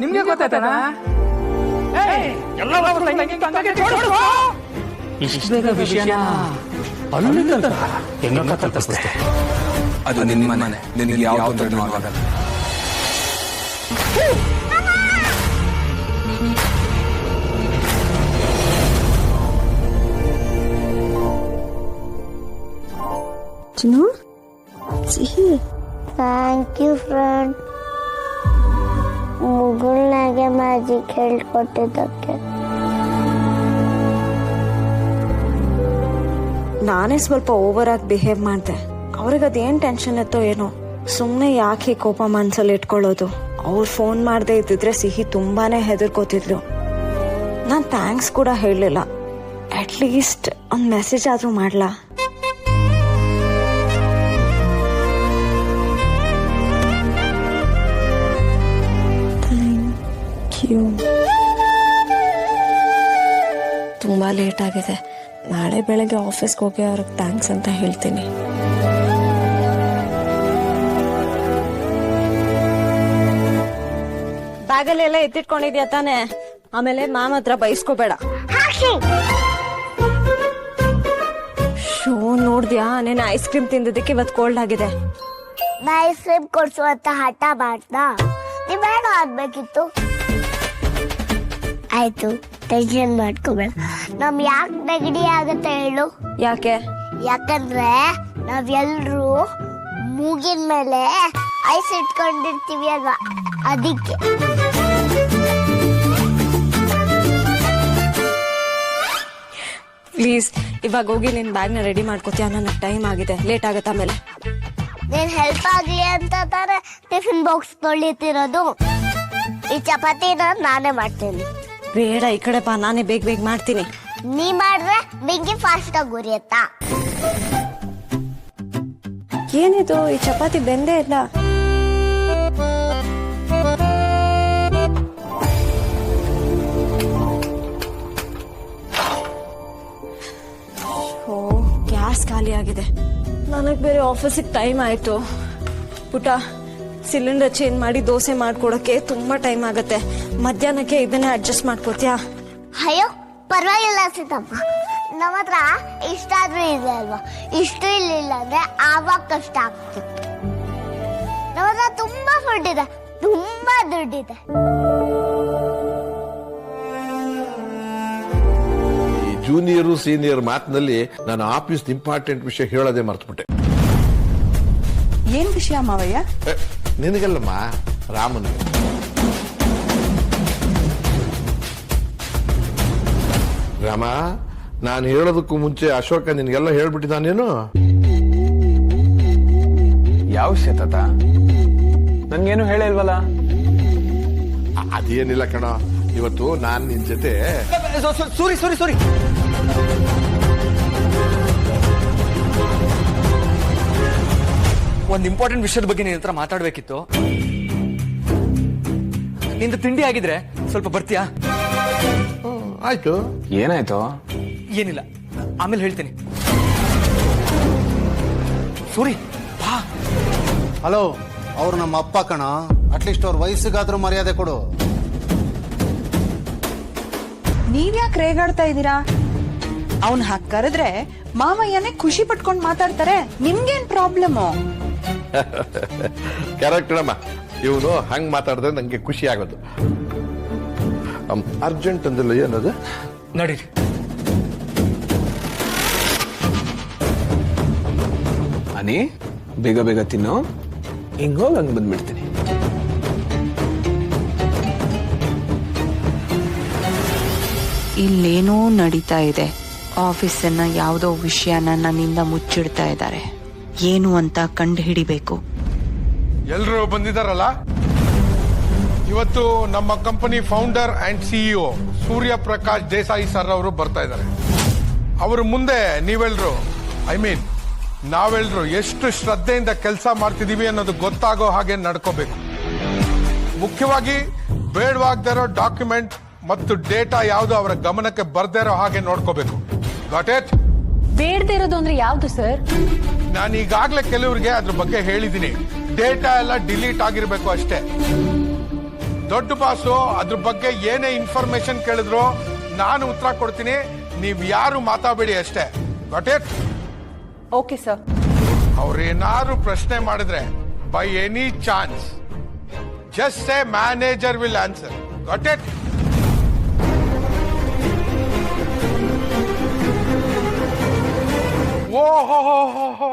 ನಿಮ್ಗೆ ಗೊತ್ತಾಯ್ತಾನ? ಇಷ್ಟು ಬೇಗ ವಿಷಯನ ಹೆಂಗ ತಪ್ಪಿಸ್ತೆ? ಅದು ನಿನ್ನ ಮನೆ, ನಿನಗೆ ಯಾವ ತೊಂದರೆನೂ ಆಗಲ್ಲ. ಸಿಹಿ. ಥ್ಯಾಂಕ್ ಯು ಫ್ರೆಂಡ್, ಮುಗುಳ್ನಾಗೆ ಮ್ಯಾಜಿಕ್ ಹೇಳ್ಕೊಟ್ಟಿದ್ದಕ್ಕೆ. ನಾನೇ ಸ್ವಲ್ಪ ಓವರ್ ಆಗಿ ಬಿಹೇವ್ ಮಾಡಿದೆ. ಅವ್ರಿಗೆ ಅದೇನ್ ಟೆನ್ಷನ್ ಇತ್ತೋ ಏನೋ, ಸುಮ್ಮನೆ ಯಾಕೆ ಕೋಪ ಮನ್ಸಲ್ಲಿ ಇಟ್ಕೊಳ್ಳೋದು. ಅವ್ರು ಫೋನ್ ಮಾಡದೆ ಇದ್ದಿದ್ರೆ ಸಿಹಿ ತುಂಬಾನೇ ಹೆದರ್ಕೋತಿದ್ಲು. ನಾನು ಥ್ಯಾಂಕ್ಸ್ ಕೂಡ ಹೇಳಲಿಲ್ಲ. ಅಟ್ಲೀಸ್ಟ್ ಒಂದು ಮೆಸೇಜ್ ಆದ್ರೂ ಮಾಡ್ಲಾ? ತುಂಬಾ ಲೇಟ್ ಆಗಿದೆ. ನಾಳೆ ಬೆಳಗ್ಗೆ ಆಫೀಸ್ಗೆ ಹೋಗಿ ಅವ್ರಿಗೆ ಥ್ಯಾಂಕ್ಸ್ ಅಂತ ಹೇಳ್ತೀನಿ. ಬ್ಯಾಗಲ್ಲೆಲ್ಲ ಎತ್ತಿಟ್ಕೊಂಡಿದ್ಯಾ ತಾನೆ? ಆಮೇಲೆ ಮ್ಯಾಮ್ ಹತ್ರ ಬೈಸ್ಕೋಬೇಡ. ಶೋ ನೋಡ್ದ್ಯಾ? ನೀನ್ ಐಸ್ ಕ್ರೀಮ್ ತಿಂದಿದ್ದಕ್ಕೆ ಇವತ್ತು ಕೋಲ್ಡ್ ಆಗಿದೆ. ನಾ ಐಸ್ ಕ್ರೀಮ್ ಕೊಡ್ಸುವಂತ ಹಠ ಮಾಡ್ದ, ನೀವೇನು ಆಗ್ಬೇಕಿತ್ತು. ಆಯ್ತು, ಟೆನ್ಷನ್ ಮಾಡ್ಕೋಬೇಡ. ನಮ್ ಯಾಕೆ ನೆಗಡಿ ಆಗತ್ತೆ ಹೇಳು? ಯಾಕೆ? ಯಾಕಂದ್ರೆ ನಾವೆಲ್ರೂ ಮೂಗಿನ ಮೇಲೆ ಐಸ್ ಇಟ್ಕೊಂಡಿರ್ತೀವಿ ಅಲ್ವಾ, ಅದಕ್ಕೆ. ಪ್ಲೀಸ್ ಇವಾಗ ಹೋಗಿ ನಿನ್ ಬ್ಯಾಗ್ನ ರೆಡಿ ಮಾಡ್ಕೋತೀಯ? ನನಗೆ ಟೈಮ್ ಆಗಿದೆ, ಲೇಟ್ ಆಗತ್ತೆ ಆಮೇಲೆ. ನೀನ್ ಹೆಲ್ಪ್ ಆಗ್ಲಿ ಅಂತ ತಾನೇ ಟಿಫಿನ್ ಬಾಕ್ಸ್ ತೊಳಿತಿರೋದು. ಈ ಚಪಾತಿನ ನಾನೇ ಮಾಡ್ತೀನಿ. ಬೇಡ, ಈ ಕಡೆ ಬಾ, ನಾನೇ ಬೇಗ ಮಾಡ್ತೀನಿ. ನೀ ಮಾಡಿದ್ರೆ ಬೆಂಕಿ ಫಾಸ್ಟ್ ಆಗಿ ಉರಿಯತ್ತಾ? ಏನಿದು, ಈ ಚಪಾತಿ ಬೆಂದೇ ಇಲ್ಲ. ಓ, ಗ್ಯಾಸ್ ಖಾಲಿ ಆಗಿದೆ. ನನಗೆ ಬೇರೆ ಆಫೀಸಿಗೆ ಟೈಮ್ ಆಯ್ತು. ಪುಟ, ಸಿಲಿಂಡರ್ ಚೇಂಜ್ ಮಾಡಿ ದೋಸೆ ಮಾಡ್ಕೊಡಕ್ಕೆ ತುಂಬಾ ಟೈಮ್ ಆಗತ್ತೆ. ಮಧ್ಯಾಹ್ನಕ್ಕೆ ಇದನ್ನೇ ಅಡ್ಜಸ್ಟ್ ಮಾಡ್ಕೋತೀಯಾ? ಅಯ್ಯೋ ಪರವಾಗಿಲ್ಲ ಸೀತಮ್ಮ, ನಮ್ಮ ಹತ್ರ ಇಷ್ಟಾದ್ರೂ ಇದೆ ಅಲ್ವಾ. ಇಷ್ಟು ಇರ್ಲಿಲ್ಲ ಅಂದ್ರೆ ಆವಾಗ ಕಷ್ಟ ಆಗ್ತಿತ್ತು. ನಮ್ಮ ಹತ್ರ ತುಂಬಾ ಫುಡ್ ಇದೆ, ತುಂಬಾ ದುಡ್ಡಿದೆ. ಜೂನಿಯರು ಸೀನಿಯರ್ ಮಾತಿನಲ್ಲಿ ನಾನು ಆಫೀಸ್ ಇಂಪಾರ್ಟೆಂಟ್ ವಿಷಯ ಹೇಳೋದೇ ಮರ್ತ್ಬಿಟ್ಟೆ. ಏನ್ ವಿಷಯ ಮಾವಯ್ಯ? ನಿನಗಲ್ಲಮ್ಮ, ರಾಮನಿಗೆ. ರಾಮ, ನಾನು ಹೇಳೋದಕ್ಕೂ ಮುಂಚೆ ಅಶೋಕ ನಿನ್ಗೆಲ್ಲ ಹೇಳ್ಬಿಟ್ಟಿದ್ದಾನೇನು? ಯಾವ ವಿಷಯ ತಾತ? ನನ್ಗೇನು ಹೇಳಿಲ್ವಲ್ಲ. ಅದೇನಿಲ್ಲ ಕಣ, ಇವತ್ತು ನಾನ್ ನಿನ್ ಜೊತೆ ಸೂರಿ ಒಂದ್ ಇಂಪಾರ್ಟೆಂಟ್ ವಿಷಯದ ಬಗ್ಗೆ ನಿನ್ನ ಹತ್ರ ಮಾತಾಡ್ಬೇಕಿತ್ತು. ನಿಂದು ತಿಂಡಿ ಆಗಿದ್ರೆ ಸ್ವಲ್ಪ ಬರ್ತೀಯಾ? ಆಯ್ತು. ಏನಾಯ್ತು? ಏನಿಲ್ಲ, ಆಮೇಲೆ ಹೇಳ್ತೀನಿ. ಸೂರಿ ಬಾ. ಹಲೋ, ಅವ್ರು ನಮ್ಮ ಅಪ್ಪ ಕಣ. ಅಟ್ಲೀಸ್ಟ್ ಅವ್ರ ವಯಸ್ಸಿಗಾದ್ರೂ ಮರ್ಯಾದೆ ಕೊಡು. ನೀವ್ಯಾಕೆ ರೇಗಾಡ್ತಾ ಇದ್ದೀರಾ? ಅವನ್ ಹಾಕ್ ಕರೆದ್ರೆ ಮಾವಯ್ಯನೇ ಖುಷಿ ಪಟ್ಕೊಂಡ್ ಮಾತಾಡ್ತಾರೆ. ನಿಮ್ಗೇನ್ ಪ್ರಾಬ್ಲಮ್ಮು? ಕರೆಕ್ಟ್ ಅಮ್ಮ, ಇವನು ಹಂಗ್ ಮಾತಾಡಿದ್ರೆ ನಂಗೆ ಖುಷಿ ಆಗೋದು. ಅರ್ಜೆಂಟ್ ಅಂದಿಲ್ಲ, ಏನದು? ನಡೀರಿ. ಅನಿ, ಬೇಗ ಬೇಗ ತಿನ್ನು. ಹಿಂಗೋಗಿ ಹಂಗ್ ಬಂದ್ಬಿಡ್ತೀನಿ. ಇಲ್ಲೇನೋ ನಡೀತಾ ಇದೆ. ಆಫೀಸನ್ನ ಯಾವುದೋ ವಿಷಯನ ನನ್ನಿಂದ ಮುಚ್ಚಿಡ್ತಾ ಇದ್ದಾರೆ. ಏನು ಅಂತ ಕಂಡು ಹಿಡಿಬೇಕು. ಎಲ್ರು ಬಂದಿದಾರಲ್ಲ. ಇವತ್ತು ನಮ್ಮ company founder and CEO Surya Prakash Desai sir ಅವರು ಬರ್ತಾ ಇದ್ದಾರೆ. ಅವರು ಮುಂದೆ ನಾವೆಲ್ಲರೂ ಎಷ್ಟು ಶ್ರದ್ಧೆಯಿಂದ ಕೆಲಸ ಮಾಡ್ತಿದೀವಿ ಅನ್ನೋದು ಗೊತ್ತಾಗೋ ಹಾಗೆ ನಡ್ಕೋಬೇಕು. ಮುಖ್ಯವಾಗಿ ಬೇಡವಾಗದಿರೋ ಡಾಕ್ಯುಮೆಂಟ್ ಮತ್ತು ಡೇಟಾ ಯಾವುದು ಅವರ ಗಮನಕ್ಕೆ ಬರ್ದೇ ಇರೋ ಹಾಗೆ ನೋಡ್ಕೋಬೇಕು. Got it? ಬೇಡದೇ ಇರೋದು ಅಂದ್ರೆ ಯಾವ್ದು ಸರ್? ನಾನು ಈಗಾಗಲೇ ಕೆಲವರಿಗೆ ಅದ್ರ ಬಗ್ಗೆ ಹೇಳಿದ್ದೀನಿ. ಡೇಟಾ ಎಲ್ಲ ಡಿಲೀಟ್ ಆಗಿರ್ಬೇಕು ಅಷ್ಟೇ. ದೊಡ್ಡ ಬಾಸು ಅದ್ರ ಬಗ್ಗೆ ಏನೇ ಇನ್ಫಾರ್ಮೇಶನ್ ಕೇಳಿದ್ರು ನಾನು ಉತ್ತರ ಕೊಡ್ತೀನಿ, ನೀವ್ ಯಾರು ಮಾತಾಡಬೇಡಿ ಅಷ್ಟೇ. Got it? Okay sir. ಅವ್ರೇನಾದ್ರು ಪ್ರಶ್ನೆ ಮಾಡಿದ್ರೆ by any chance just say manager will answer. Got it? ಓಹೋ,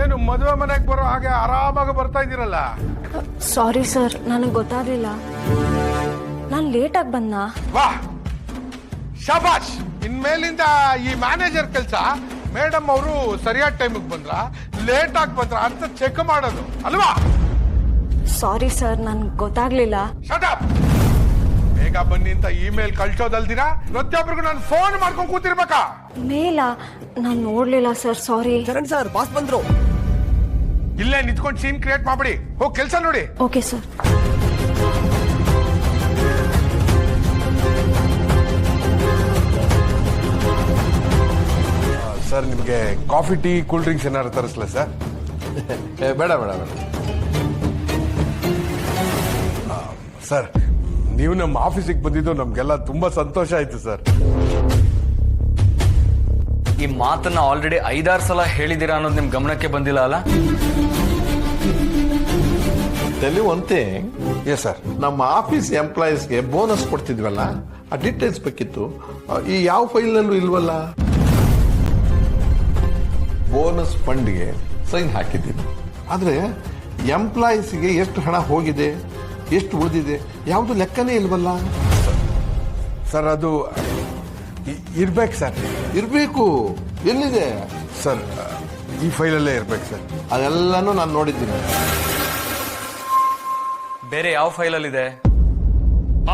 ಏನು ಮದುವೆ ಮನೆಗೆ ಬರೋ ಹಾಗೆ ಆರಾಮಾಗಿ ಬರ್ತಾ ಇದ್ದೀರಲ್ಲ. ಸಾರಿ ಸರ್, ನನಗೆ ಗೊತ್ತಾಗ್ಲಿಲ್ಲ. ನಾನು ಲೇಟಾಗಿ ಬಂದ. ವಾ ಶಬಾಷ್. ಇನ್ಮೇಲಿಂದ ಈ ಮ್ಯಾನೇಜರ್ ಕೆಲಸ ಮೇಡಮ್ ಅವರು ಸರಿಯಾದ ಟೈಮಿಗೆ ಬಂದ್ರ ಲೇಟ್ ಆಗಿ ಬಂದ್ರ ಅಂತ ಚೆಕ್ ಮಾಡೋದು ಅಲ್ವಾ? ಸಾರಿ ಸರ್, ನನ್ಗೆ ಗೊತ್ತಾಗ್ಲಿಲ್ಲ. Shut up. ಬೇಗ ಬನ್ನಿ ಅಂತ ಇಮೇಲ್ ಕಳ್ಸೋದಲ್ದಿರಾ ಪ್ರತಿಯೊಬ್ಬರಿಗೂ ನಾನು ಫೋನ್ ಮಾಡ್ಕೊಂಡು ಕೂತಿರ್ಬೇಕಾ? ಮೇಲ ನಾನು ನೋಡ್ಲಿಲ್ಲ ಸರ್, ಸಾರಿ. ಸರ್ ಬಾಸ್ ಬಂದ್ರು. ಇಲ್ಲೇ ನಿಂತ್ಕೊಂಡು ಸೀನ್ ಕ್ರಿಯೇಟ್ ಮಾಡ್ಬಿಡಿ, ಹೋಗಿ ಕೆಲಸ ನೋಡಿ. Okay sir. ಸರ್ ನಿಮಗೆ ಕಾಫಿ ಟೀ ಕೂಲ್ ಡ್ರಿಂಕ್ಸ್ ಏನಾದ್ರು ತರಿಸ್ಲ ಸರ್? ಬೇಡ ಬೇಡ ಬೇಡ ಸರ್ ನೀವು ನಮ್ಮ ಆಫೀಸಿಗೆ ಬಂದಿದ್ದು ನಮ್ಗೆಲ್ಲ ತುಂಬಾ ಸಂತೋಷ ಆಯ್ತು ಸರ್. ಈ ಮಾತನ್ನ ಆಲ್ರೆಡಿ 5-6 ಸಲ ಹೇಳಿದೀರಾ ಅನ್ನೋದು ನಿಮ್ ಗಮನಕ್ಕೆ ಬಂದಿಲ್ಲ ಅಲ್ಲ? ತೆಲಿ ಒಂದೇ. Yes sir. ನಮ್ಮ ಆಫೀಸ್ ಎಂಪ್ಲಾಯೀಸ್ಗೆ ಬೋನಸ್ ಕೊಡ್ತಿದ್ವಲ್ಲ, ಆ ಡೀಟೇಲ್ಸ್ ಬೇಕಿತ್ತು. ಈ ಯಾವ ಫೈಲಲ್ಲೂ ಇಲ್ವಲ್ಲ. ಬೋನಸ್ ಫಂಡ್ಗೆ ಸೈನ್ ಹಾಕಿದ್ದೀನಿ, ಆದ್ರೆ ಎಂಪ್ಲಾಯೀಸ್ಗೆ ಎಷ್ಟು ಹಣ ಹೋಗಿದೆ, ಎಷ್ಟು ಉಳಿದಿದೆ, ಯಾವುದು ಲೆಕ್ಕನೇ ಇಲ್ವಲ್ಲ. ಸರ್ ಅದು ಇರ್ಬೇಕು ಸರ್. ಇರ್ಬೇಕು. ಎಲ್ಲಿದೆ ಸರ್? ಈ ಫೈಲಲ್ಲೇ ಇರ್ಬೇಕು ಸರ್. ಅದೆಲ್ಲಾನು ನಾನು ನೋಡಿದ್ದೀನಿ. ಬೇರೆ ಯಾವ ಫೈಲಲ್ಲಿ ಇದೆ?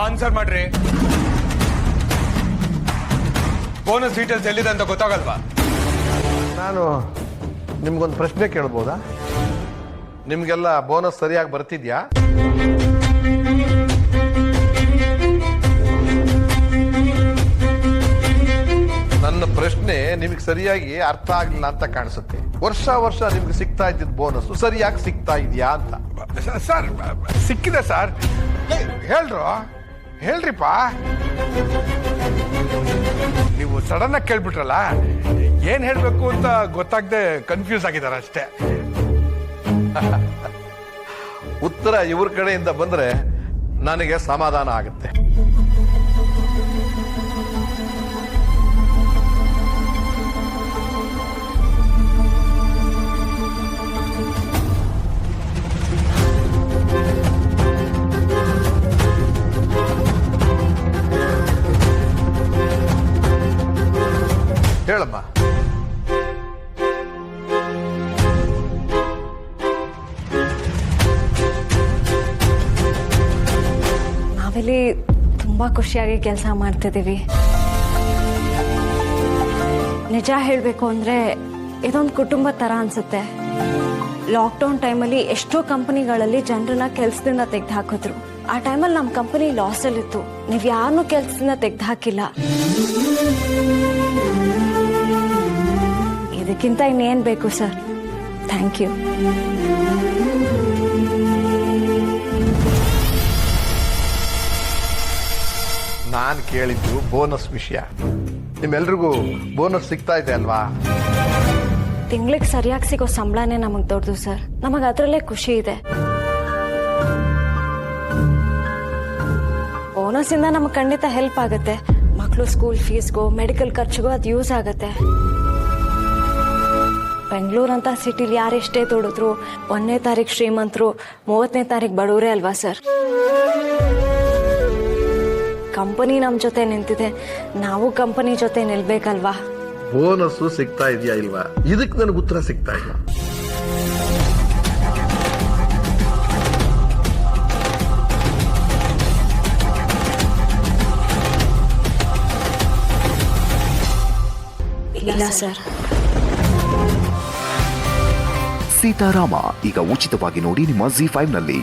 ಆನ್ಸರ್ ಮಾಡ್ರಿ. ಬೋನಸ್ ಡೀಟೇಲ್ಸ್ ಎಲ್ಲಿದೆ ಅಂತ ಗೊತ್ತಾಗಲ್ವಾ? ನಾನು ನಿಮ್ಗೊಂದು ಪ್ರಶ್ನೆ ಕೇಳ್ಬೋದಾ? ನಿಮ್ಗೆಲ್ಲ ಬೋನಸ್ ಸರಿಯಾಗಿ ಬರ್ತಿದ್ಯಾ? ನನ್ನ ಪ್ರಶ್ನೆ ನಿಮಗೆ ಸರಿಯಾಗಿ ಅರ್ಥ ಆಗ್ಲಿಲ್ಲ ಅಂತ ಕಾಣಿಸುತ್ತೆ. ವರ್ಷ ವರ್ಷ ನಿಮ್ಗೆ ಸಿಗ್ತಾ ಇದ್ದಿದ್ದ ಬೋನಸ್ ಸರಿಯಾಗಿ ಸಿಗ್ತಾ ಇದೆಯಾ ಅಂತ. ಸರ್ ಸಿಕ್ಕಿದೆ ಸರ್. ಹೇಳ್ರಿಪ್ಪ. ನೀವು ಸಡನ್ ಆಗಿ ಕೇಳ್ಬಿಟ್ರಲ್ಲ, ಏನ್ ಹೇಳ್ಬೇಕು ಅಂತ ಗೊತ್ತಾಗದೆ ಕನ್ಫ್ಯೂಸ್ ಆಗಿದಾರ ಅಷ್ಟೇ. ಉತ್ತರ ಇವ್ರ ಕಡೆಯಿಂದ ಬಂದ್ರೆ ನನಗೆ ಸಮಾಧಾನ ಆಗುತ್ತೆ. ಹೇಳಮ್ಮ. ನಾವಿಲ್ಲಿ ತುಂಬಾ ಖುಷಿಯಾಗಿ ಕೆಲಸ ಮಾಡ್ತಿದ್ದೀವಿ. ನಿಜ ಹೇಳಬೇಕು ಅಂದ್ರೆ ಇದೊಂದು ಕುಟುಂಬ ತರ ಅನ್ಸುತ್ತೆ. ಲಾಕ್ಡೌನ್ ಟೈಮಲ್ಲಿ ಎಷ್ಟೋ ಕಂಪನಿಗಳಲ್ಲಿ ಜನರನ್ನ ಕೆಲಸದಿಂದ ತೆಗೆದು ಹಾಕಿದ್ರು. ಆ ಟೈಮಲ್ಲಿ ನಮ್ಮ ಕಂಪನಿ ಲಾಸ್ ಅಲ್ಲಿತ್ತು. ನೀವ್ ಯಾರನ್ನೂ ಕೆಲಸದಿಂದ ತೆಗೆದು ಹಾಕಿಲ್ಲ. ಇದಕ್ಕಿಂತ ಇನ್ನೇನ್ ಬೇಕು ಸರ್? Thank you. ನಾನು ಕೇಳಿದ್ದು ಬೋನಸ್ ವಿಷಯ. ನಿಮ್ಮೆಲ್ರಿಗೂ ಬೋನಸ್ ಸಿಗ್ತಾ ಇದೆ ಅಲ್ವಾ? ತಿಂಗಳಿಗೆ ಸರಿಯಾಗಿ ಸಿಗೋ ಸಂಬಳನೇ ನಮಗ್ ದೊಡ್ಡದು ಸರ್. ನಮಗ್ ಅದ್ರಲ್ಲೇ ಖುಷಿ ಇದೆ. ಬೋನಸ್ ಇಂದ ನಮಗ್ ಖಂಡಿತ ಹೆಲ್ಪ್ ಆಗುತ್ತೆ. ಮಕ್ಕಳು ಸ್ಕೂಲ್ ಫೀಸ್ಗೂ ಮೆಡಿಕಲ್ ಖರ್ಚಿಗೂ ಅದು ಯೂಸ್ ಆಗುತ್ತೆ. ಬೆಂಗಳೂರು ಅಂತ ಸಿಟಿಲಿ ಯಾರೆಷ್ಟೇ ದುಡಿದ್ರು 1ನೇ ತಾರೀಕು ಶ್ರೀಮಂತರು 30ನೇ ತಾರೀಕು ಬಡವರೇ ಅಲ್ವಾ ಸರ್? ಕಂಪನಿ ನಮ್ ಜೊತೆ ನಿಂತಿದೆ, ನಾವು ಕಂಪನಿ ಜೊತೆ ನಿಲ್ಬೇಕಲ್ವಾ? ಬೋನಸ್ ಸಿಗ್ತಾ ಇದೆಯಾ ಇಲ್ವಾ, ಇದಕ್ಕೆ ನನಗೆ ಉತ್ತರ ಸಿಗ್ತಾ ಇಲ್ಲ. ಇಲ್ಲ ಸರ್. ಸೀತಾರಾಮ ಈಗ ಉಚಿತವಾಗಿ ನೋಡಿ ನಿಮ್ಮ ZEE5 ನಲ್ಲಿ.